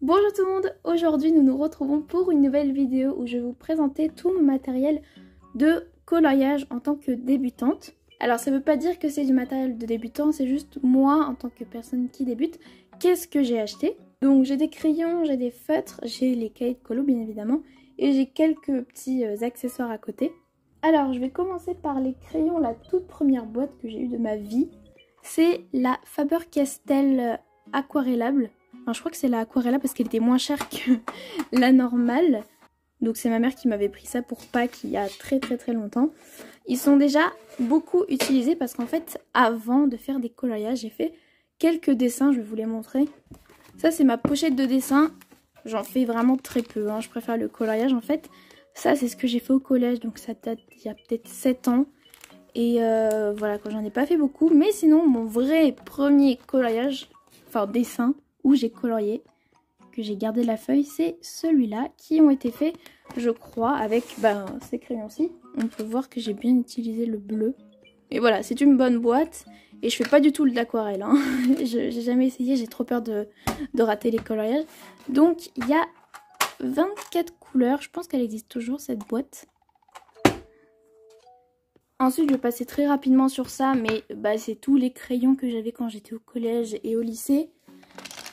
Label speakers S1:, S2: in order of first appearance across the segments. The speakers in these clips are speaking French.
S1: Bonjour tout le monde, aujourd'hui nous nous retrouvons pour une nouvelle vidéo où je vais vous présenter tout mon matériel de coloriage en tant que débutante. Alors ça veut pas dire que c'est du matériel de débutant, c'est juste moi en tant que personne qui débute, qu'est-ce que j'ai acheté. Donc j'ai des crayons, j'ai des feutres, j'ai les cahiers de colo bien évidemment, et j'ai quelques petits accessoires à côté. Alors je vais commencer par les crayons, la toute première boîte que j'ai eue de ma vie. C'est la Faber-Castell aquarellable. Enfin, je crois que c'est la aquarella parce qu'elle était moins chère que la normale. Donc c'est ma mère qui m'avait pris ça pour Pâques il y a très longtemps. Ils sont déjà beaucoup utilisés parce qu'en fait, avant de faire des coloriages, j'ai fait quelques dessins, je vais vous les montrer. Ça c'est ma pochette de dessin. J'en fais vraiment très peu, hein. Je préfère le coloriage en fait. Ça c'est ce que j'ai fait au collège, donc ça date il y a peut-être 7 ans. Et voilà, quand j'en ai pas fait beaucoup. Mais sinon, mon vrai premier coloriage, enfin dessin, où j'ai colorié, que j'ai gardé la feuille, c'est celui-là, qui ont été faits, je crois, avec ces crayons-ci. On peut voir que j'ai bien utilisé le bleu. Et voilà, c'est une bonne boîte. Et je fais pas du tout de l'aquarelle, hein. J'ai jamais essayé, j'ai trop peur de rater les coloriages. Donc, il y a 24 couleurs. Je pense qu'elle existe toujours, cette boîte. Ensuite, je vais passer très rapidement sur ça, mais c'est tous les crayons que j'avais quand j'étais au collège et au lycée.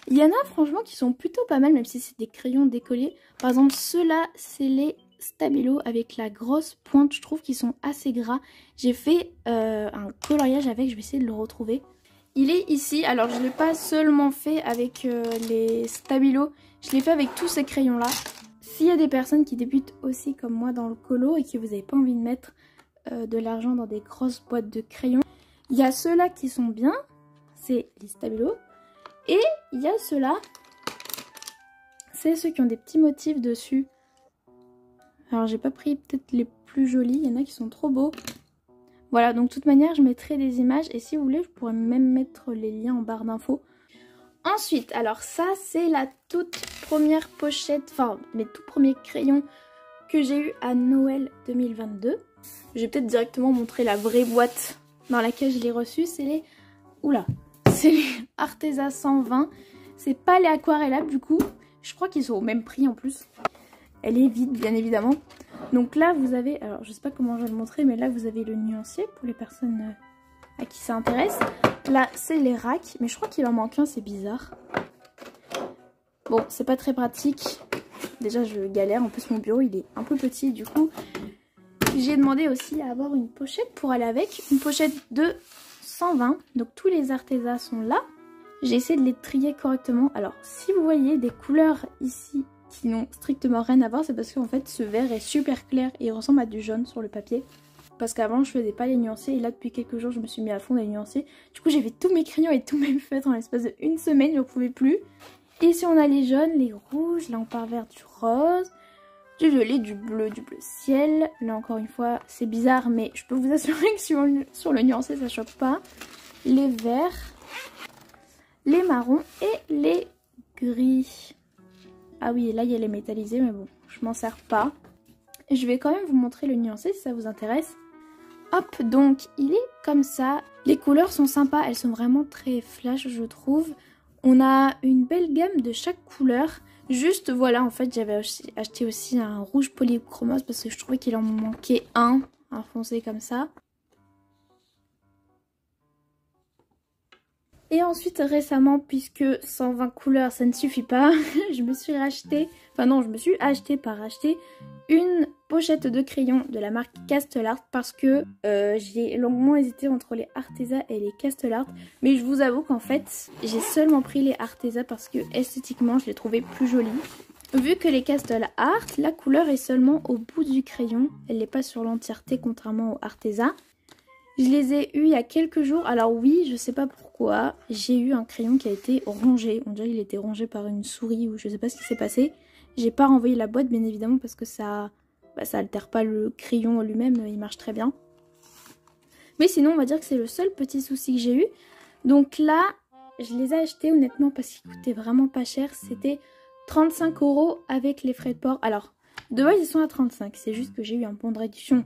S1: Il y en a franchement qui sont plutôt pas mal, même si c'est des crayons décollés. Par exemple, ceux-là, c'est les Stabilo avec la grosse pointe. Je trouve qu'ils sont assez gras. J'ai fait un coloriage avec, je vais essayer de le retrouver. Il est ici. Alors, je ne l'ai pas seulement fait avec les Stabilo, je l'ai fait avec tous ces crayons-là. S'il y a des personnes qui débutent aussi comme moi dans le colo et que vous n'avez pas envie de mettre de l'argent dans des grosses boîtes de crayons, il y a ceux-là qui sont bien, c'est les Stabilo. Et il y a ceux-là, c'est ceux qui ont des petits motifs dessus. Alors j'ai pas pris peut-être les plus jolis, il y en a qui sont trop beaux. Voilà, donc de toute manière je mettrai des images et si vous voulez je pourrais même mettre les liens en barre d'infos. Ensuite, alors ça c'est la toute première pochette, enfin mes tout premiers crayons que j'ai eu à Noël 2022. Je vais peut-être directement montrer la vraie boîte dans laquelle je l'ai reçue, c'est les... Oula, c'est les Arteza 120. C'est pas les aquarellables du coup. Je crois qu'ils sont au même prix en plus. Elle est vide bien évidemment. Donc là vous avez, alors je sais pas comment je vais le montrer, mais là vous avez le nuancier pour les personnes à qui ça intéresse. Là c'est les racks, mais je crois qu'il en manque un, c'est bizarre. Bon, c'est pas très pratique. Déjà je galère, en plus mon bureau il est un peu petit du coup. J'ai demandé aussi à avoir une pochette pour aller avec. Une pochette de 120. Donc tous les Arteza sont là. J'ai essayé de les trier correctement. Alors si vous voyez des couleurs ici qui n'ont strictement rien à voir, c'est parce qu'en fait ce vert est super clair et il ressemble à du jaune sur le papier. Parce qu'avant je faisais pas les nuancés et là depuis quelques jours je me suis mis à fond dans les nuancés. Du coup j'ai fait tous mes crayons et tous mes feutres en l'espace de une semaine, j'en pouvais plus. Et ici on a les jaunes, les rouges, là on part vers du rose, du violet, du bleu ciel. Là encore une fois c'est bizarre mais je peux vous assurer que sur le nuancé ça choque pas. Les verts, les marrons et les gris. Ah oui, là il y a les métallisés mais bon, je m'en sers pas. Je vais quand même vous montrer le nuancé si ça vous intéresse. Hop, donc il est comme ça. Les couleurs sont sympas, elles sont vraiment très flash je trouve. On a une belle gamme de chaque couleur. Juste voilà, en fait j'avais acheté aussi un rouge polychromose parce que je trouvais qu'il en manquait un foncé comme ça. Et ensuite récemment, puisque 120 couleurs ça ne suffit pas, je me suis acheté une pochette de crayons de la marque Castell-Art parce que j'ai longuement hésité entre les Arteza et les Castell-Art. Mais je vous avoue qu'en fait j'ai seulement pris les Arteza parce que esthétiquement je les trouvais plus jolies. Vu que les Castell-Art, la couleur est seulement au bout du crayon, elle n'est pas sur l'entièreté contrairement aux Arteza. Je les ai eus il y a quelques jours. Alors oui, je sais pas pourquoi, j'ai eu un crayon qui a été rongé. On dirait qu'il était rongé par une souris ou je sais pas ce qui s'est passé. J'ai pas renvoyé la boîte bien évidemment parce que ça altère pas le crayon lui-même, il marche très bien. Mais sinon on va dire que c'est le seul petit souci que j'ai eu. Donc là, je les ai achetés honnêtement parce qu'ils coûtaient vraiment pas cher. C'était 35 € avec les frais de port. Alors, de base ils sont à 35, c'est juste que j'ai eu un bon de réduction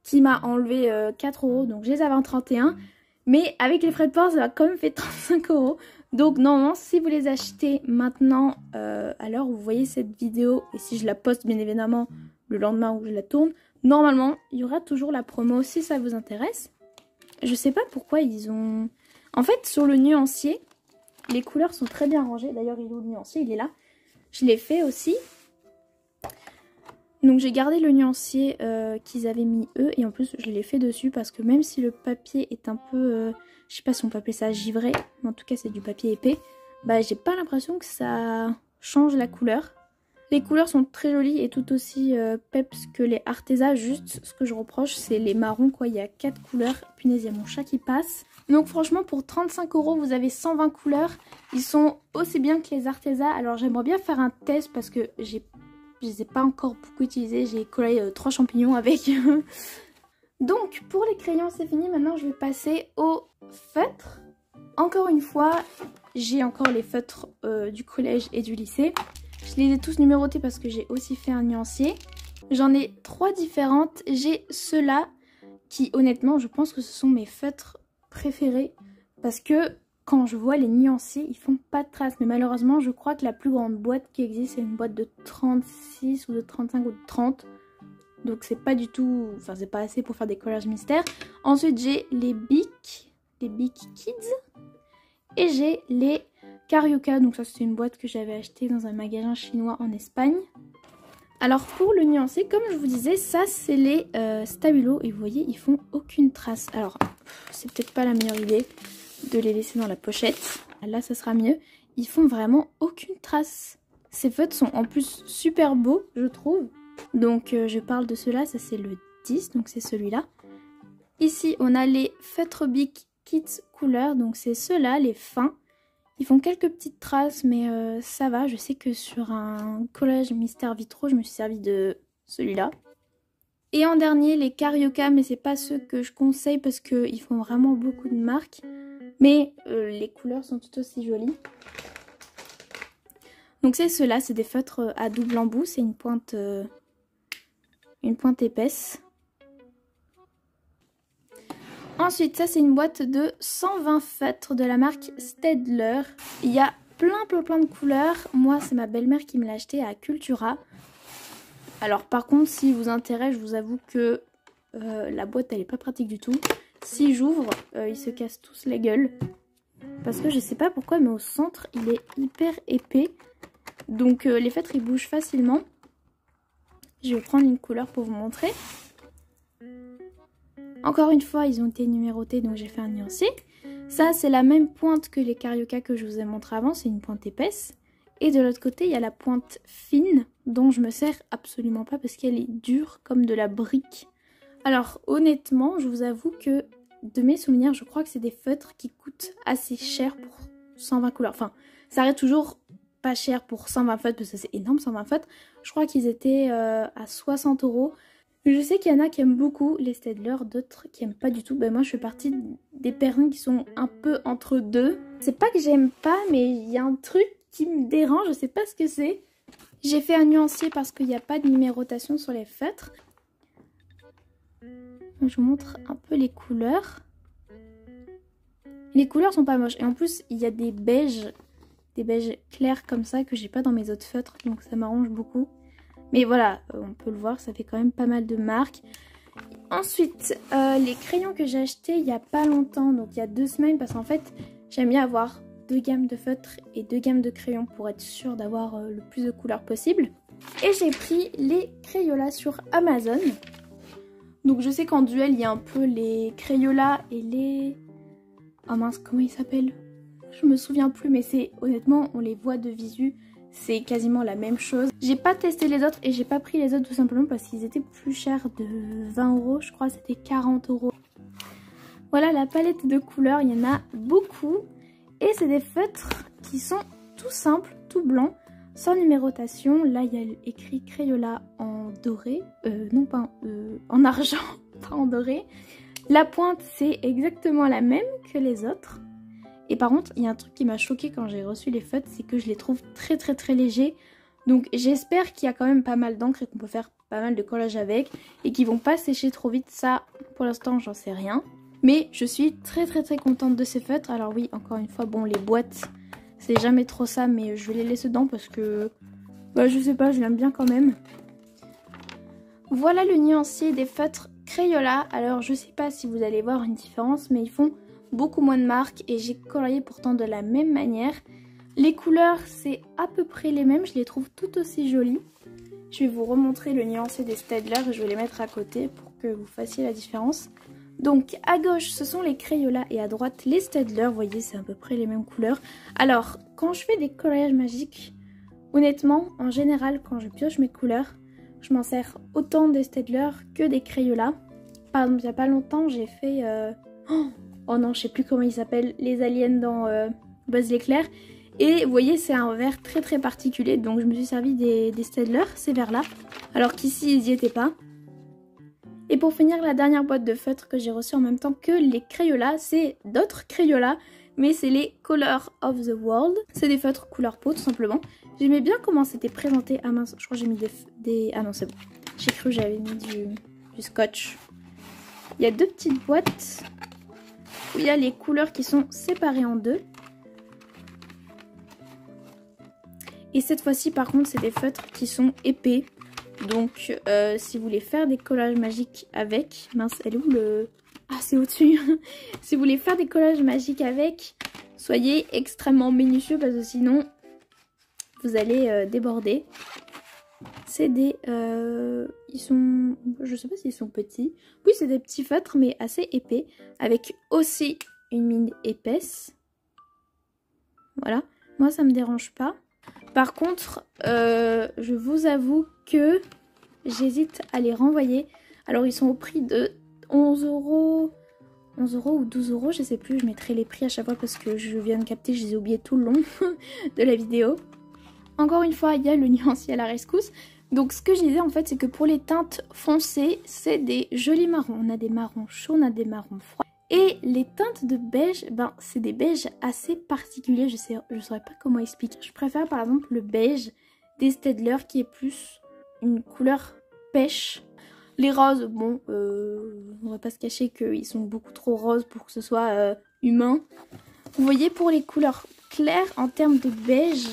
S1: qui m'a enlevé 4 €, donc je les avais en 31. Mais avec les frais de port, ça m'a quand même fait 35 €. Donc normalement si vous les achetez maintenant à l'heure où vous voyez cette vidéo, et si je la poste bien évidemment le lendemain où je la tourne, normalement il y aura toujours la promo si ça vous intéresse. Je sais pas pourquoi ils ont... En fait sur le nuancier, les couleurs sont très bien rangées. D'ailleurs il est où le nuancier? Il est là. Je l'ai fait aussi. Donc j'ai gardé le nuancier qu'ils avaient mis eux, et en plus je l'ai fait dessus parce que même si le papier est un peu, je sais pas si on peut appeler ça givré, mais en tout cas c'est du papier épais, bah j'ai pas l'impression que ça change la couleur. Les couleurs sont très jolies et tout aussi peps que les Arteza, juste ce que je reproche c'est les marrons quoi, il y a 4 couleurs, punaise il y a mon chat qui passe. Donc franchement pour 35 € vous avez 120 couleurs, ils sont aussi bien que les Arteza. Alors j'aimerais bien faire un test parce que je les ai pas encore beaucoup utilisés, j'ai collé 3 champignons avec. Donc pour les crayons c'est fini, maintenant je vais passer aux feutres. Encore une fois, j'ai encore les feutres du collège et du lycée. Je les ai tous numérotés parce que j'ai aussi fait un nuancier. J'en ai 3 différentes, j'ai ceux-là qui honnêtement je pense que ce sont mes feutres préférés parce que quand je vois les nuanciers, ils font pas de traces. Mais malheureusement, je crois que la plus grande boîte qui existe, c'est une boîte de 36 ou de 35 ou de 30. Donc c'est pas du tout... Enfin, c'est pas assez pour faire des collages mystères. Ensuite, j'ai les Bic Kids. Et j'ai les Carioca. Donc ça, c'est une boîte que j'avais achetée dans un magasin chinois en Espagne. Alors pour le nuancier, comme je vous disais, ça c'est les Stabilo. Et vous voyez, ils font aucune trace. Alors, c'est peut-être pas la meilleure idée de les laisser dans la pochette. Là ça sera mieux. Ils font vraiment aucune trace. Ces feutres sont en plus super beaux je trouve. Donc je parle de ceux-là, ça c'est le 10, donc c'est celui-là. Ici on a les feutres Bic Kids couleur, donc c'est ceux-là, les fins. Ils font quelques petites traces mais ça va. Je sais que sur un collage mystère vitraux je me suis servi de celui-là. Et en dernier les Carioca, mais c'est pas ceux que je conseille parce qu'ils font vraiment beaucoup de marques. Mais les couleurs sont tout aussi jolies. Donc c'est ceux-là, c'est des feutres à double embout, c'est une pointe épaisse. Ensuite, ça c'est une boîte de 120 feutres de la marque Staedtler. Il y a plein de couleurs. Moi, c'est ma belle-mère qui me l'a acheté à Cultura. Alors par contre, si vous intéresse, je vous avoue que la boîte, elle est pas pratique du tout. Si j'ouvre, ils se cassent tous la gueule. Parce que je sais pas pourquoi, mais au centre, il est hyper épais. Donc les feutres, ils bougent facilement. Je vais prendre une couleur pour vous montrer. Encore une fois, ils ont été numérotés, donc j'ai fait un nuancier. Ça, c'est la même pointe que les Carioca que je vous ai montré avant. C'est une pointe épaisse. Et de l'autre côté, il y a la pointe fine, dont je me sers absolument pas parce qu'elle est dure comme de la brique. Alors honnêtement, je vous avoue que de mes souvenirs, je crois que c'est des feutres qui coûtent assez cher pour 120 couleurs. Enfin, ça reste toujours pas cher pour 120 feutres parce que c'est énorme 120 feutres. Je crois qu'ils étaient à 60 €. Je sais qu'il y en a qui aiment beaucoup les Staedtler, d'autres qui aiment pas du tout. Ben moi je fais partie des personnes qui sont un peu entre deux. C'est pas que j'aime pas, mais il y a un truc qui me dérange, je sais pas ce que c'est. J'ai fait un nuancier parce qu'il n'y a pas de numérotation sur les feutres. Je vous montre un peu les couleurs. Les couleurs sont pas moches. Et en plus, il y a des beiges clairs comme ça que j'ai pas dans mes autres feutres. Donc ça m'arrange beaucoup. Mais voilà, on peut le voir, ça fait quand même pas mal de marques. Ensuite, les crayons que j'ai achetés il y a pas longtemps, donc il y a 2 semaines. Parce qu'en fait, j'aime bien avoir 2 gammes de feutres et 2 gammes de crayons pour être sûre d'avoir le plus de couleurs possible. Et j'ai pris les Crayola sur Amazon. Donc je sais qu'en duel, il y a un peu les Crayola et les... Oh mince, comment ils s'appellent? Je me souviens plus, mais c'est honnêtement, on les voit de visu, c'est quasiment la même chose. J'ai pas testé les autres et j'ai pas pris les autres tout simplement parce qu'ils étaient plus chers de 20 €, je crois, c'était 40 €. Voilà la palette de couleurs, il y en a beaucoup. Et c'est des feutres qui sont tout simples, tout blancs, sans numérotation. Là, il y a écrit Crayola en doré, non pas en argent, pas en doré. La pointe, c'est exactement la même que les autres. Et par contre, il y a un truc qui m'a choqué quand j'ai reçu les feutres, c'est que je les trouve très légers. Donc j'espère qu'il y a quand même pas mal d'encre et qu'on peut faire pas mal de collage avec. Et qu'ils vont pas sécher trop vite, ça pour l'instant j'en sais rien. Mais je suis très contente de ces feutres. Alors oui, encore une fois, bon, les boîtes, C'est jamais trop ça, mais je vais les laisser dedans parce que... Bah je sais pas, je l'aime bien quand même. Voilà le nuancier des feutres Crayola. Alors je sais pas si vous allez voir une différence, mais ils font beaucoup moins de marques et j'ai colorié pourtant de la même manière. Les couleurs c'est à peu près les mêmes, je les trouve tout aussi jolies. Je vais vous remontrer le nuancier des Staedtler et je vais les mettre à côté pour que vous fassiez la différence. Donc à gauche ce sont les Crayola et à droite les Staedtler, vous voyez c'est à peu près les mêmes couleurs. Alors quand je fais des coloriages magiques, honnêtement en général quand je pioche mes couleurs, je m'en sers autant des Staedtler que des Crayola. Par exemple il n'y a pas longtemps j'ai fait, oh non je sais plus comment ils s'appellent, les aliens dans Buzz l'éclair. Et vous voyez c'est un vert très particulier, donc je me suis servi des Staedtler, ces verts là, alors qu'ici ils n'y étaient pas. Et pour finir, la dernière boîte de feutres que j'ai reçue en même temps que les Crayola, c'est d'autres Crayola, mais c'est les Color of the World. C'est des feutres couleur peau tout simplement. J'aimais bien comment c'était présenté. Ah mince, je crois que j'ai mis des... Ah non c'est bon, j'ai cru que j'avais mis du scotch. Il y a deux petites boîtes où il y a les couleurs qui sont séparées en deux. Et cette fois-ci par contre c'est des feutres qui sont épais. Donc si vous voulez faire des collages magiques avec... Mince, elle est où le... Ah c'est au-dessus. Si vous voulez faire des collages magiques avec, soyez extrêmement minutieux parce que sinon vous allez déborder. C'est des... ils sont... Je sais pas s'ils sont petits. Oui c'est des petits feutres mais assez épais. Avec aussi une mine épaisse. Voilà. Moi ça me dérange pas. Par contre, je vous avoue que j'hésite à les renvoyer. Alors, ils sont au prix de 11 € ou 12 €, je sais plus. Je mettrai les prix à chaque fois parce que je viens de capter, je les ai oubliés tout le long de la vidéo. Encore une fois, il y a le nuancier à la rescousse. Donc, ce que je disais en fait, c'est que pour les teintes foncées, c'est des jolis marrons. On a des marrons chauds, on a des marrons froids. Et les teintes de beige, ben c'est des beiges assez particuliers, je saurais pas comment expliquer. Je préfère par exemple le beige des Staedtler qui est plus une couleur pêche. Les roses, bon, on va pas se cacher qu'ils sont beaucoup trop roses pour que ce soit humain. Vous voyez, pour les couleurs claires en termes de beige,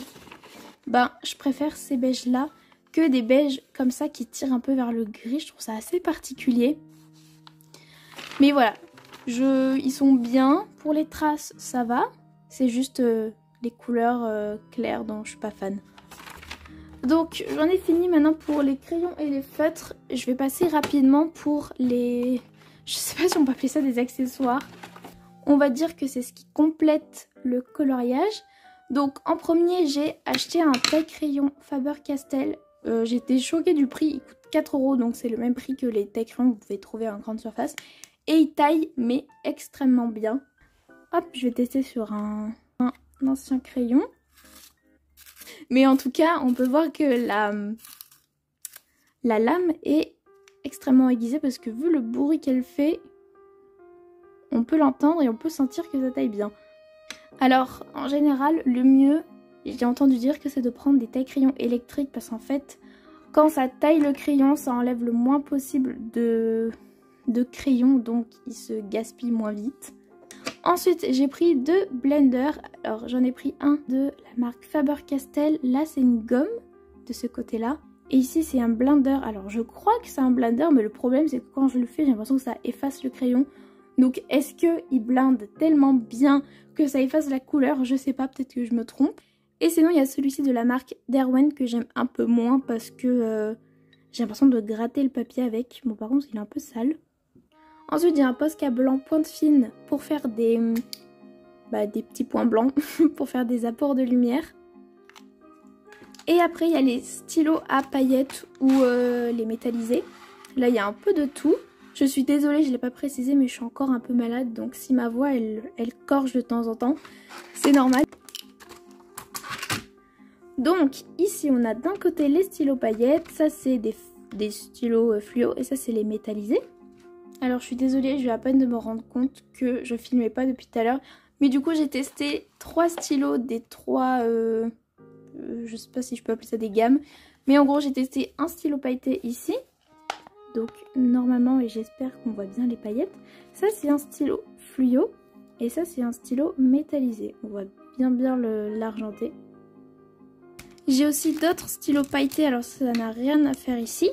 S1: ben je préfère ces beiges là que des beiges comme ça qui tirent un peu vers le gris. Je trouve ça assez particulier. Mais voilà. Ils sont bien. Pour les traces, ça va. C'est juste les couleurs claires dont je suis pas fan. Donc, j'en ai fini maintenant pour les crayons et les feutres. Je vais passer rapidement pour les... Je sais pas si on peut appeler ça des accessoires. On va dire que c'est ce qui complète le coloriage. Donc, en premier, j'ai acheté un taille-crayon Faber-Castell. J'étais choquée du prix. Il coûte 4 €, donc c'est le même prix que les taille-crayons que vous pouvez trouver en grande surface. Et il taille, mais extrêmement bien. Hop, je vais tester sur un ancien crayon. Mais en tout cas, on peut voir que la lame est extrêmement aiguisée parce que vu le bruit qu'elle fait, on peut l'entendre et on peut sentir que ça taille bien. Alors, en général, le mieux, j'ai entendu dire que c'est de prendre des taille-crayons électriques parce qu'en fait, quand ça taille le crayon, ça enlève le moins possible de crayon, donc il se gaspille moins vite. Ensuite j'ai pris deux blenders. Alors j'en ai pris un de la marque Faber-Castell. Là c'est une gomme de ce côté là et ici c'est un blender. Alors je crois que c'est un blender, mais le problème c'est que quand je le fais j'ai l'impression que ça efface le crayon. Donc est-ce qu'il blende tellement bien que ça efface la couleur? Je sais pas, peut-être que je me trompe. Et sinon il y a celui-ci de la marque Derwent que j'aime un peu moins parce que j'ai l'impression de gratter le papier avec. Bon par contre il est un peu sale. Ensuite, j'ai un Posca blanc pointe fine pour faire des petits points blancs, pour faire des apports de lumière. Et après, il y a les stylos à paillettes ou les métallisés. Là, il y a un peu de tout. Je suis désolée, je ne l'ai pas précisé, mais je suis encore un peu malade. Donc, si ma voix, elle corge de temps en temps, c'est normal. Donc, ici, on a d'un côté les stylos paillettes. Ça, c'est des stylos fluo et ça, c'est les métallisés. Alors je suis désolée, je viens à peine de me rendre compte que je filmais pas depuis tout à l'heure. Mais du coup j'ai testé 3 stylos des 3... je sais pas si je peux appeler ça des gammes. Mais en gros j'ai testé un stylo pailleté ici. Donc normalement, et j'espère qu'on voit bien les paillettes. Ça c'est un stylo fluo. Et ça c'est un stylo métallisé. On voit bien l'argenté. J'ai aussi d'autres stylos pailletés, alors ça n'a rien à faire ici.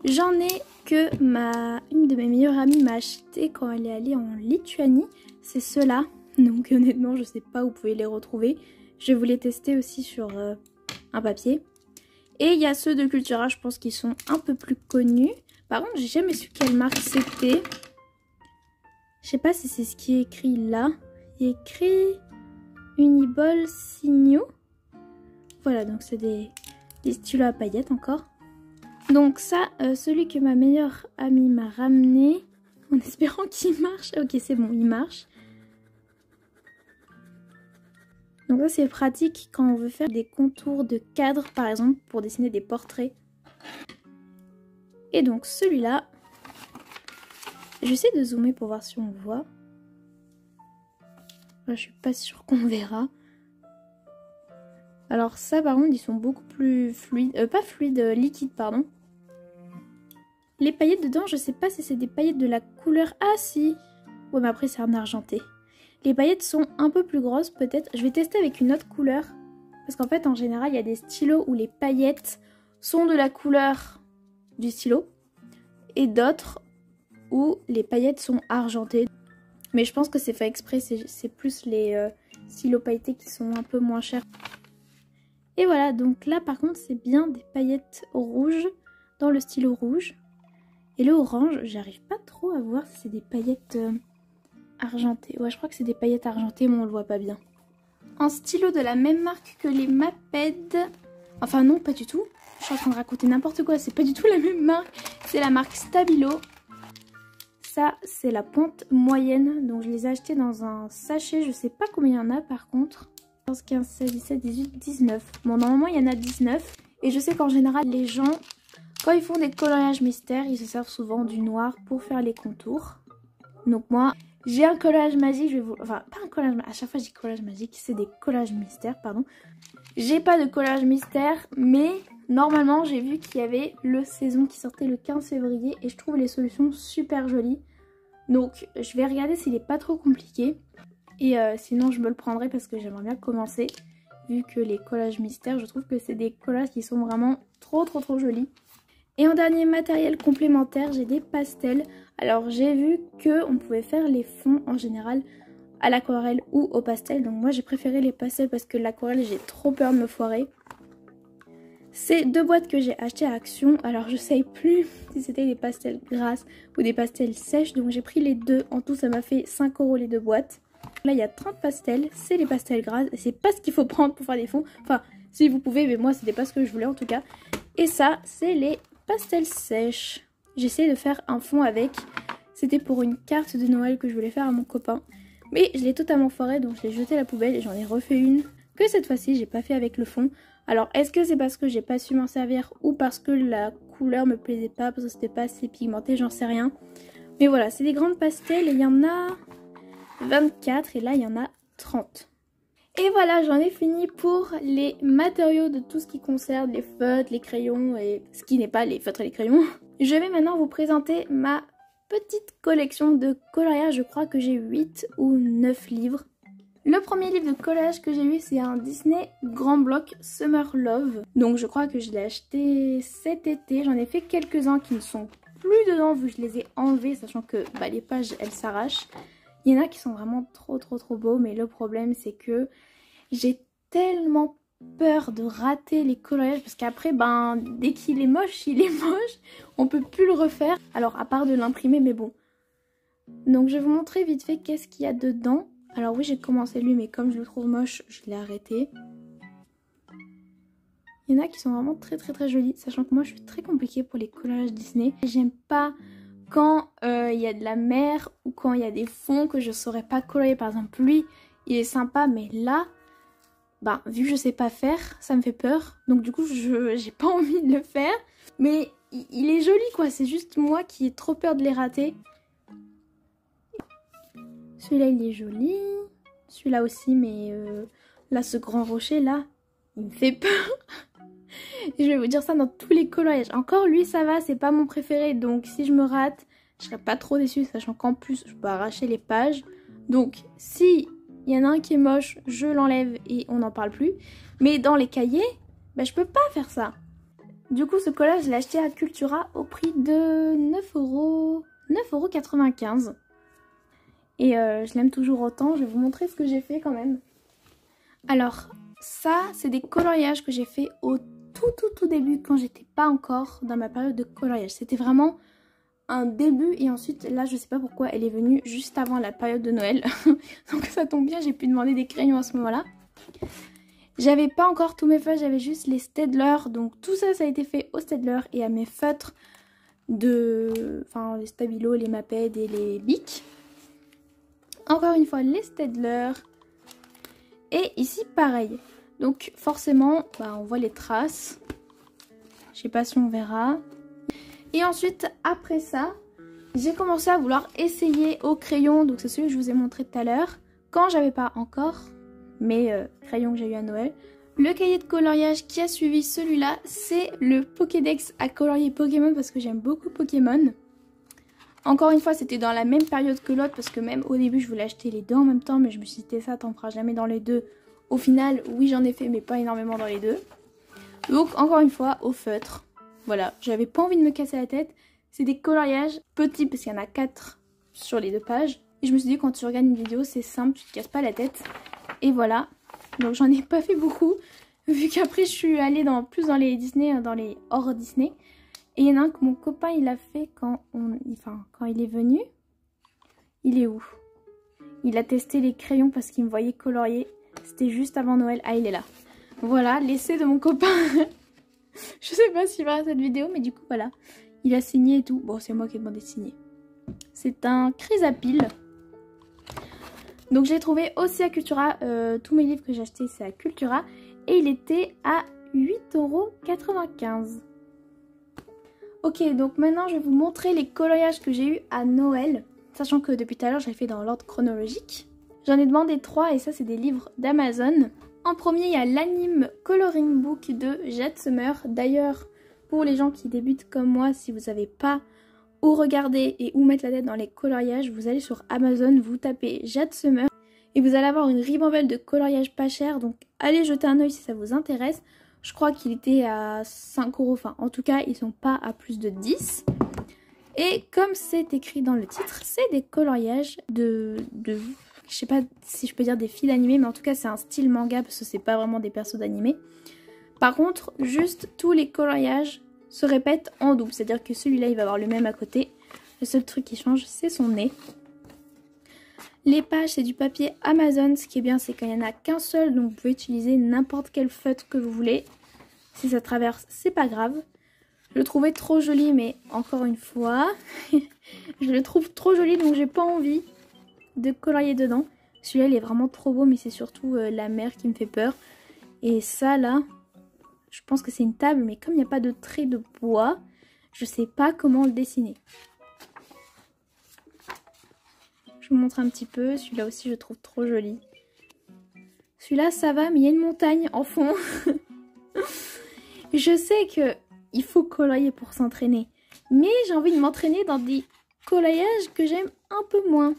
S1: J'en ai que une de mes meilleures amies m'a acheté quand elle est allée en Lituanie. C'est ceux-là, donc honnêtement je sais pas où vous pouvez les retrouver. Je vais vous les tester aussi sur un papier. Et il y a ceux de Cultura, je pense qu'ils sont un peu plus connus. Par contre j'ai jamais su quelle marque c'était. Je sais pas si c'est ce qui est écrit là. Il est écrit Uniball Signo. Voilà, donc c'est des stylos à paillettes encore. Donc ça, celui que ma meilleure amie m'a ramené, en espérant qu'il marche. Ok, c'est bon, il marche. Donc ça, c'est pratique quand on veut faire des contours de cadres, par exemple, pour dessiner des portraits. Et donc celui-là, j'essaie de zoomer pour voir si on voit. Là, je suis pas sûre qu'on verra. Alors ça par contre ils sont beaucoup plus fluides, pas fluides, liquides pardon. Les paillettes dedans je sais pas si c'est des paillettes de la couleur, ah si. Ouais mais après c'est un argenté. Les paillettes sont un peu plus grosses peut-être, je vais tester avec une autre couleur. Parce qu'en fait en général il y a des stylos où les paillettes sont de la couleur du stylo. Et d'autres où les paillettes sont argentées. Mais je pense que c'est fait exprès, c'est plus les stylos pailletés qui sont un peu moins chers. Et voilà, donc là par contre c'est bien des paillettes rouges dans le stylo rouge. Et le orange, j'arrive pas trop à voir si c'est des paillettes argentées. Ouais, je crois que c'est des paillettes argentées, mais on le voit pas bien. En stylo de la même marque que les Maped. Enfin non, pas du tout. Je suis en train de raconter n'importe quoi, c'est pas du tout la même marque. C'est la marque Stabilo. Ça, c'est la pointe moyenne. Donc je les ai achetés dans un sachet, je sais pas combien il y en a par contre. 14, 15, 16, 17, 18, 19. Bon, normalement, il y en a 19. Et je sais qu'en général, les gens, quand ils font des coloriages mystères, ils se servent souvent du noir pour faire les contours. Donc moi, j'ai un collage magique. Je vais vous... Enfin, pas un collage magique. À chaque fois, je dis collage magique. C'est des collages mystères, pardon. J'ai pas de collage mystère, mais normalement, j'ai vu qu'il y avait le saison qui sortait le 15 février. Et je trouve les solutions super jolies. Donc, je vais regarder s'il n'est pas trop compliqué. Et sinon je me le prendrai parce que j'aimerais bien commencer. Vu que les collages mystères, je trouve que c'est des collages qui sont vraiment trop jolis. Et en dernier matériel complémentaire, j'ai des pastels. Alors j'ai vu qu'on pouvait faire les fonds en général à l'aquarelle ou au pastel. Donc moi j'ai préféré les pastels parce que l'aquarelle j'ai trop peur de me foirer. C'est deux boîtes que j'ai achetées à Action. Alors je sais plus si c'était des pastels grasses ou des pastels sèches. Donc j'ai pris les deux. En tout ça m'a fait 5 € les deux boîtes. Là il y a 30 pastels, c'est les pastels grasses, c'est pas ce qu'il faut prendre pour faire des fonds. Enfin si vous pouvez, mais moi c'était pas ce que je voulais en tout cas. Et ça c'est les pastels sèches. J'essaie de faire un fond avec, c'était pour une carte de Noël que je voulais faire à mon copain. Mais je l'ai totalement foiré donc je l'ai jeté à la poubelle et j'en ai refait une que cette fois-ci j'ai pas fait avec le fond. Alors est-ce que c'est parce que j'ai pas su m'en servir ou parce que la couleur me plaisait pas, parce que c'était pas assez pigmenté, j'en sais rien. Mais voilà, c'est des grandes pastels et il y en a 24 et là il y en a 30. Et voilà, j'en ai fini pour les matériaux de tout ce qui concerne les feutres, les crayons et ce qui n'est pas les feutres et les crayons. Je vais maintenant vous présenter ma petite collection de coloriage. Je crois que j'ai 8 ou 9 livres. Le premier livre de collage que j'ai eu, c'est un Disney Grand Bloc Summer Love. Donc je crois que je l'ai acheté cet été. J'en ai fait quelques-uns qui ne sont plus dedans vu que je les ai enlevés, sachant que les pages elles s'arrachent. Il y en a qui sont vraiment trop beaux, mais le problème c'est que j'ai tellement peur de rater les coloriages parce qu'après dès qu'il est moche, on peut plus le refaire. Alors à part de l'imprimer, mais bon. Donc je vais vous montrer vite fait qu'est-ce qu'il y a dedans. Alors oui, j'ai commencé lui, mais comme je le trouve moche, je l'ai arrêté. Il y en a qui sont vraiment très jolis, sachant que moi je suis très compliquée pour les collages Disney. J'aime pas quand il y a de la mer ou quand il y a des fonds que je saurais pas colorier. Par exemple lui, il est sympa, mais là, vu que je sais pas faire, ça me fait peur. Donc du coup, j'ai pas envie de le faire. Mais il est joli quoi, c'est juste moi qui ai trop peur de les rater. Celui-là il est joli, celui-là aussi, mais là ce grand rocher là, il me fait peur. Je vais vous dire ça dans tous les coloriages. Encore lui ça va, c'est pas mon préféré, donc si je me rate, je serais pas trop déçue, sachant qu'en plus je peux arracher les pages. Donc si il y en a un qui est moche, je l'enlève et on n'en parle plus. Mais dans les cahiers, bah, je peux pas faire ça. Du coup, ce collage, je l'ai acheté à Cultura au prix de 9,95 €. Et je l'aime toujours autant. Je vais vous montrer ce que j'ai fait quand même. Alors, ça, c'est des coloriages que j'ai fait au tout début quand j'étais pas encore dans ma période de coloriage. C'était vraiment un début et ensuite, là, je sais pas pourquoi, elle est venue juste avant la période de Noël. Donc ça tombe bien, j'ai pu demander des crayons à ce moment-là. J'avais pas encore tous mes feutres, j'avais juste les Staedtler. Donc tout ça, ça a été fait au Staedtler et à mes feutres enfin les Stabilo, les Maped et les Bic. Encore une fois, les Staedtler. Et ici, pareil. Donc forcément, bah, on voit les traces. Je sais pas si on verra. Et ensuite, après ça, j'ai commencé à vouloir essayer au crayon. Donc c'est celui que je vous ai montré tout à l'heure. Quand j'avais pas encore mes crayons que j'ai eu à Noël. Le cahier de coloriage qui a suivi celui-là, c'est le Pokédex à colorier Pokémon parce que j'aime beaucoup Pokémon. Encore une fois, c'était dans la même période que l'autre parce que même au début, je voulais acheter les deux en même temps. Mais je me suis dit, ça, t'en feras jamais dans les deux. Au final, oui, j'en ai fait, mais pas énormément dans les deux. Donc, encore une fois, au feutre. Voilà, j'avais pas envie de me casser la tête. C'est des coloriages petits parce qu'il y en a 4 sur les 2 pages. Et je me suis dit, quand tu regardes une vidéo, c'est simple, tu te casses pas la tête. Et voilà. Donc, j'en ai pas fait beaucoup. Vu qu'après, je suis allée plus dans les Disney, dans les hors Disney. Et il y en a un que mon copain, il a fait quand il est venu. Il est où? Il a testé les crayons parce qu'il me voyait colorier. C'était juste avant Noël. Ah, il est là. Voilà, l'essai de mon copain. Je sais pas s'il verra cette vidéo, mais du coup, voilà. Il a signé et tout. Bon, c'est moi qui ai demandé de signer. C'est un Chrysapile. Donc, j'ai trouvé aussi à Cultura. Tous mes livres que j'ai achetés, c'est à Cultura. Et il était à 8,95 €. Ok, donc maintenant, je vais vous montrer les coloriages que j'ai eu à Noël. Sachant que depuis tout à l'heure, j'ai fait dans l'ordre chronologique. J'en ai demandé 3 et ça, c'est des livres d'Amazon. En premier, il y a l'Anime Coloring Book de Jade Summer. D'ailleurs, pour les gens qui débutent comme moi, si vous savez pas où regarder et où mettre la tête dans les coloriages, vous allez sur Amazon, vous tapez Jade Summer et vous allez avoir une ribambelle de coloriage pas cher. Donc, allez jeter un oeil si ça vous intéresse. Je crois qu'il était à 5 €. Enfin, en tout cas, ils sont pas à plus de 10. Et comme c'est écrit dans le titre, c'est des coloriages je sais pas si je peux dire des fils animés, mais en tout cas c'est un style manga parce que c'est pas vraiment des persos d'animé. Par contre, juste tous les coloriages se répètent en double, c'est-à-dire que celui-là il va avoir le même à côté. Le seul truc qui change, c'est son nez. Les pages, c'est du papier Amazon. Ce qui est bien, c'est qu'il n'y en a qu'un seul, donc vous pouvez utiliser n'importe quel feutre que vous voulez. Si ça traverse, c'est pas grave. Je le trouvais trop joli, mais encore une fois, je le trouve trop joli, donc j'ai pas envie de colorier dedans. Celui-là, il est vraiment trop beau, mais c'est surtout la mer qui me fait peur. Et ça, là, je pense que c'est une table, mais comme il n'y a pas de trait de bois, je sais pas comment le dessiner. Je vous montre un petit peu. Celui-là aussi, je trouve trop joli. Celui-là, ça va, mais il y a une montagne en fond. Je sais que il faut colorier pour s'entraîner. Mais j'ai envie de m'entraîner dans des coloriages que j'aime un peu moins.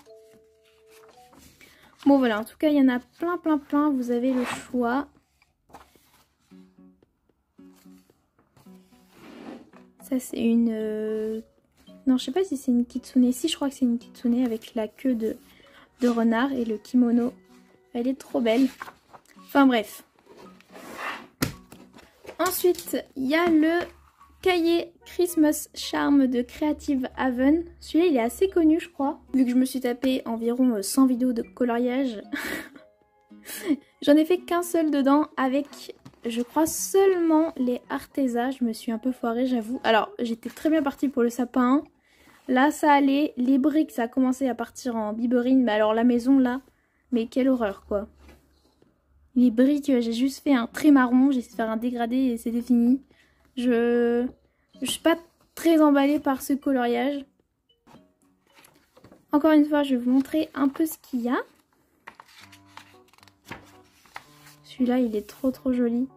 S1: Bon voilà, en tout cas il y en a plein. Vous avez le choix. Ça c'est une... Non, je sais pas si c'est une kitsune. Si, je crois que c'est une kitsune avec la queue de renard et le kimono. Elle est trop belle. Enfin bref. Ensuite, il y a le cahier Christmas Charm de Creative Haven. Celui-là, il est assez connu, je crois. Vu que je me suis tapé environ 100 vidéos de coloriage. J'en ai fait qu'un seul dedans avec, je crois, seulement les Arteza. Je me suis un peu foirée, j'avoue. Alors, j'étais très bien partie pour le sapin. Là, ça allait. Les briques, ça a commencé à partir en biberine. Mais alors, la maison, là, mais quelle horreur, quoi. Les briques, j'ai juste fait un trait marron, j'ai essayé de faire un dégradé et c'était fini. Je suis pas très emballée par ce coloriage. Encore une fois, je vais vous montrer un peu ce qu'il y a. Celui-là, il est trop joli.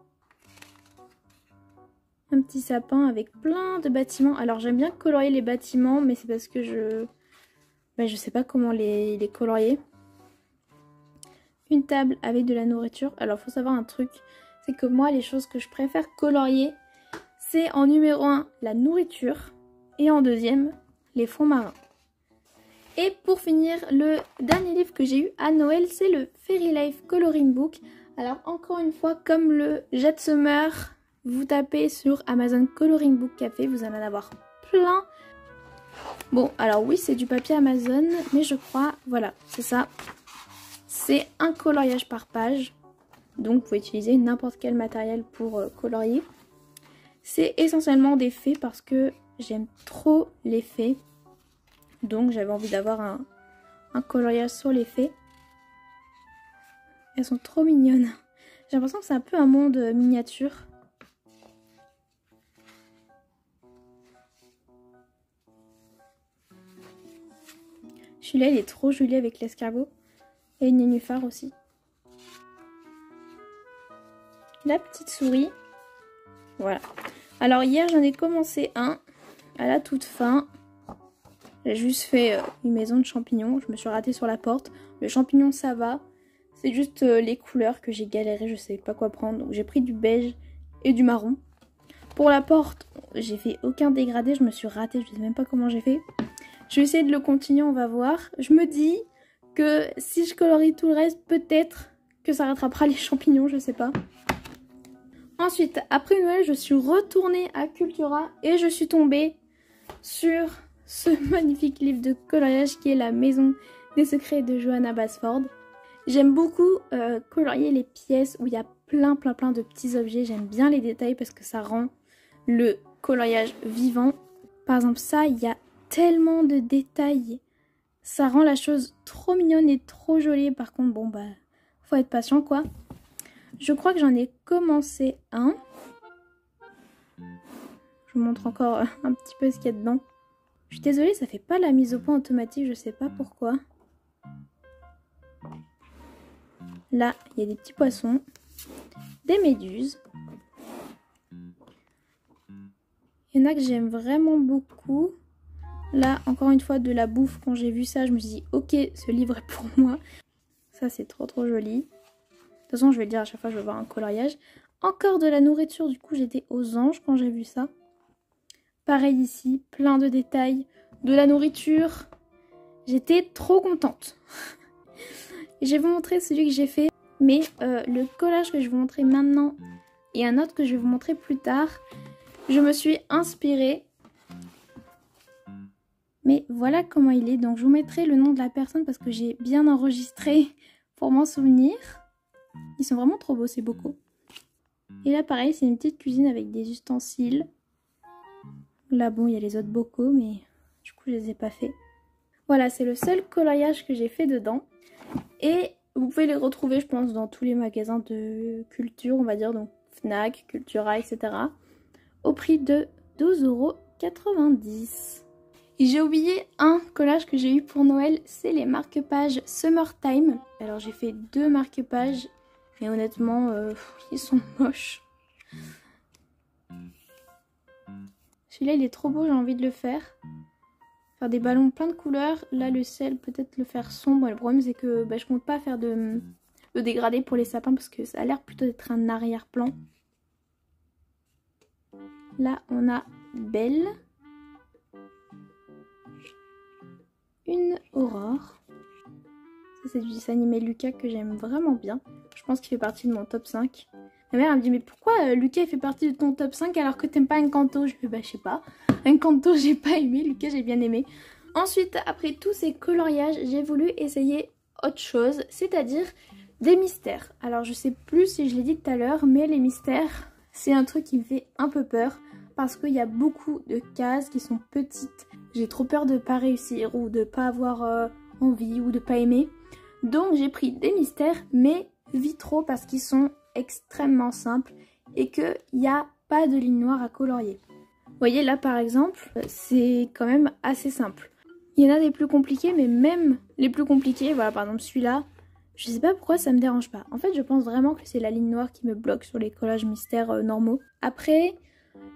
S1: Un petit sapin avec plein de bâtiments. Alors, j'aime bien colorier les bâtiments, mais c'est parce que je sais pas comment les colorier. une table avec de la nourriture. Alors faut savoir un truc, c'est que moi les choses que je préfère colorier, c'est en numéro 1 la nourriture et en deuxième les fonds marins. Et pour finir, le dernier livre que j'ai eu à Noël, c'est le Fairy Life Coloring Book. Alors encore une fois, comme le Jet Summer, vous tapez sur Amazon Coloring Book Café, vous allez en avoir plein. Bon, alors oui, c'est du papier Amazon, mais je crois, voilà, c'est ça. C'est un coloriage par page, donc vous pouvez utiliser n'importe quel matériel pour colorier. C'est essentiellement des fées parce que j'aime trop les fées. Donc j'avais envie d'avoir un coloriage sur les fées. Elles sont trop mignonnes. J'ai l'impression que c'est un peu un monde miniature. Celui-là il est trop joli avec l'escargot. Et une nénuphar aussi. La petite souris. Voilà. Alors hier j'en ai commencé un à la toute fin. J'ai juste fait une maison de champignons. Je me suis ratée sur la porte. Le champignon ça va. C'est juste les couleurs que j'ai galéré. Je sais pas quoi prendre. Donc j'ai pris du beige et du marron. Pour la porte, j'ai fait aucun dégradé. Je me suis ratée. Je sais même pas comment j'ai fait. Je vais essayer de le continuer. On va voir. Je me dis que si je colorie tout le reste, peut-être que ça rattrapera les champignons. Je sais pas. Ensuite, après Noël, je suis retournée à Cultura. Et je suis tombée sur ce magnifique livre de coloriage qui est La Maison des Secrets de Johanna Basford. J'aime beaucoup colorier les pièces où il y a plein de petits objets. J'aime bien les détails parce que ça rend le coloriage vivant. Par exemple ça, il y a tellement de détails. Ça rend la chose trop mignonne et trop jolie. Par contre, bon bah, faut être patient quoi. Je crois que j'en ai commencé un. Je vous montre encore un petit peu ce qu'il y a dedans. Je suis désolée, ça fait pas la mise au point automatique, je sais pas pourquoi. Là, il y a des petits poissons, des méduses. Il y en a que j'aime vraiment beaucoup. Là, encore une fois, de la bouffe. Quand j'ai vu ça, je me suis dit, ok, ce livre est pour moi. Ça, c'est trop joli. De toute façon, je vais le dire à chaque fois que je vais voir un coloriage. Encore de la nourriture, du coup, j'étais aux anges quand j'ai vu ça. Pareil ici, plein de détails, de la nourriture. J'étais trop contente. Je vais vous montrer celui que j'ai fait. Mais le collage que je vais vous montrer maintenant et un autre que je vais vous montrer plus tard, je me suis inspirée. Mais voilà comment il est. Donc je vous mettrai le nom de la personne parce que j'ai bien enregistré pour m'en souvenir. Ils sont vraiment trop beaux ces bocaux. Et là pareil, c'est une petite cuisine avec des ustensiles. Là bon, il y a les autres bocaux mais du coup je les ai pas fait. Voilà, c'est le seul coloriage que j'ai fait dedans. Et vous pouvez les retrouver, je pense, dans tous les magasins de culture, on va dire, donc Fnac, Cultura, etc. Au prix de 12,90 €. Et j'ai oublié un collage que j'ai eu pour Noël, c'est les marque-pages Summertime. Alors j'ai fait 2 marque-pages, mais honnêtement, ils sont moches. Celui-là, il est trop beau, j'ai envie de le faire. Faire des ballons plein de couleurs. Là, le ciel, peut-être le faire sombre. Le problème, c'est que bah, je compte pas faire de dégradé pour les sapins parce que ça a l'air plutôt d'être un arrière-plan. Là, on a Belle. Une Aurore. Ça, c'est du dessin animé Lucas que j'aime vraiment bien. Je pense qu'il fait partie de mon top 5. Ma mère elle me dit, mais pourquoi Lucas il fait partie de ton top 5 alors que t'aimes pas Encanto? Je fais, bah je sais pas. Encanto j'ai pas aimé, Lucas j'ai bien aimé. Ensuite, après tous ces coloriages, j'ai voulu essayer autre chose, c'est-à-dire des mystères. Alors je sais plus si je l'ai dit tout à l'heure, mais les mystères, c'est un truc qui me fait un peu peur. Parce qu'il y a beaucoup de cases qui sont petites. J'ai trop peur de pas réussir ou de pas avoir envie ou de pas aimer. Donc j'ai pris des mystères, mais vitraux parce qu'ils sont extrêmement simples et qu'il n'y a pas de ligne noire à colorier. Vous voyez là par exemple, c'est quand même assez simple. Il y en a des plus compliqués, mais même les plus compliqués, voilà par exemple celui-là, je sais pas pourquoi ça me dérange pas. En fait je pense vraiment que c'est la ligne noire qui me bloque sur les collages mystères normaux. Après,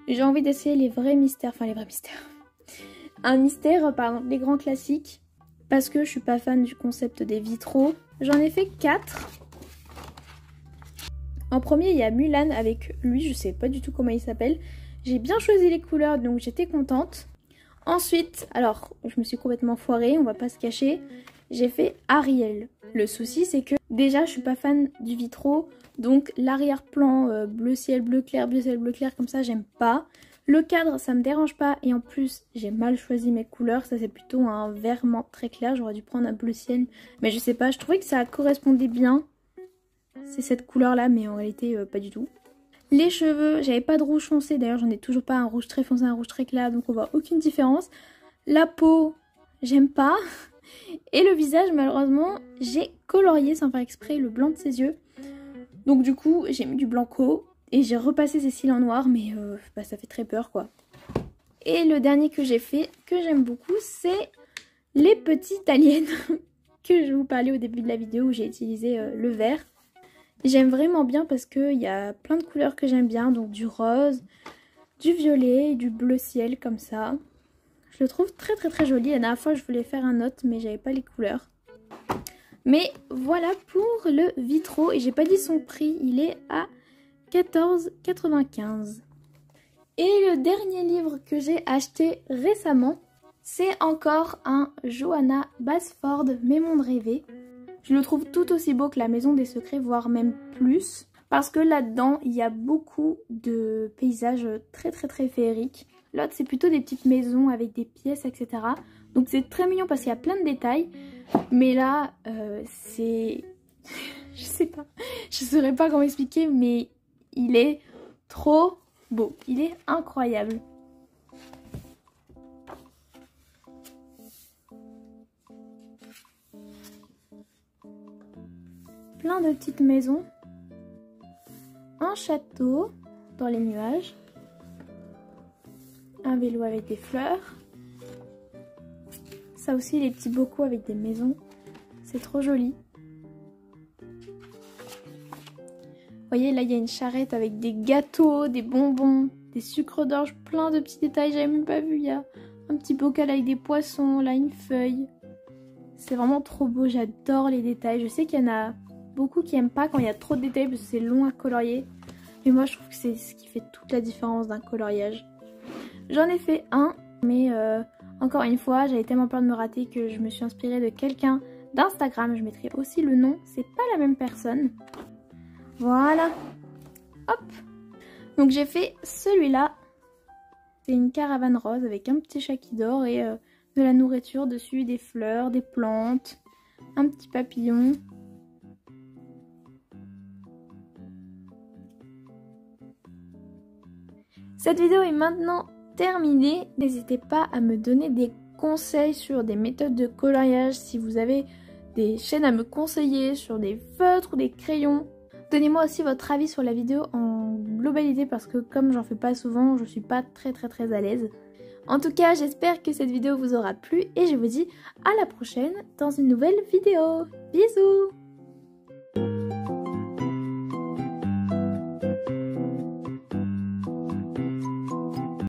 S1: j'ai envie d'essayer les vrais mystères, enfin les vrais mystères. Un mystère, par exemple les grands classiques, parce que je suis pas fan du concept des vitraux. J'en ai fait 4. En premier, il y a Mulan avec lui, je sais pas du tout comment il s'appelle. J'ai bien choisi les couleurs, donc j'étais contente. Ensuite, alors, je me suis complètement foirée, on va pas se cacher. J'ai fait Ariel. Le souci, c'est que déjà, je suis pas fan du vitro. Donc, l'arrière-plan bleu ciel, bleu clair, comme ça, j'aime pas. Le cadre, ça me dérange pas. Et en plus, j'ai mal choisi mes couleurs. Ça, c'est plutôt un vert menthe très clair. J'aurais dû prendre un bleu ciel. Mais je sais pas, je trouvais que ça correspondait bien. C'est cette couleur-là, mais en réalité, pas du tout. Les cheveux, j'avais pas de rouge foncé. D'ailleurs, j'en ai toujours pas un rouge très foncé, un rouge très clair. Donc, on voit aucune différence. La peau, j'aime pas. Et le visage, malheureusement, j'ai colorié sans faire exprès le blanc de ses yeux. Donc, du coup, j'ai mis du blanco. Et j'ai repassé ses cils en noir, mais bah, ça fait très peur, quoi. Et le dernier que j'ai fait, que j'aime beaucoup, c'est les petites aliens que je vous parlais au début de la vidéo où j'ai utilisé le vert. J'aime vraiment bien parce qu'il y a plein de couleurs que j'aime bien, donc du rose, du violet, du bleu ciel comme ça. Je le trouve très très très joli. La dernière fois je voulais faire un autre mais j'avais pas les couleurs. Mais voilà pour le vitro et j'ai pas dit son prix, il est à 14,95 €. Et le dernier livre que j'ai acheté récemment, c'est encore un Johanna Basford, Mes mondes rêvés. Je le trouve tout aussi beau que La Maison des Secrets, voire même plus. Parce que là-dedans, il y a beaucoup de paysages très très très féeriques. L'autre, c'est plutôt des petites maisons avec des pièces, etc. Donc c'est très mignon parce qu'il y a plein de détails. Mais là, c'est... je sais pas. Je saurais pas comment expliquer, mais il est trop beau. Il est incroyable. Plein de petites maisons. Un château dans les nuages. Un vélo avec des fleurs. Ça aussi, les petits bocaux avec des maisons. C'est trop joli. Vous voyez, là, il y a une charrette avec des gâteaux, des bonbons, des sucres d'orge, plein de petits détails. J'avais même pas vu. Il y a un petit bocal avec des poissons, là, une feuille. C'est vraiment trop beau. J'adore les détails. Je sais qu'il y en a beaucoup qui aiment pas quand il y a trop de détails parce que c'est long à colorier. Mais moi, je trouve que c'est ce qui fait toute la différence d'un coloriage. J'en ai fait un, mais encore une fois, j'avais tellement peur de me rater que je me suis inspirée de quelqu'un d'Instagram. Je mettrai aussi le nom. C'est pas la même personne. Voilà. Hop. Donc j'ai fait celui-là. C'est une caravane rose avec un petit chat qui dort et de la nourriture dessus, des fleurs, des plantes, un petit papillon. Cette vidéo est maintenant terminée. N'hésitez pas à me donner des conseils sur des méthodes de coloriage. Si vous avez des chaînes à me conseiller sur des feutres ou des crayons. Donnez-moi aussi votre avis sur la vidéo en globalité parce que comme j'en fais pas souvent, je suis pas très à l'aise. En tout cas, j'espère que cette vidéo vous aura plu et je vous dis à la prochaine dans une nouvelle vidéo. Bisous!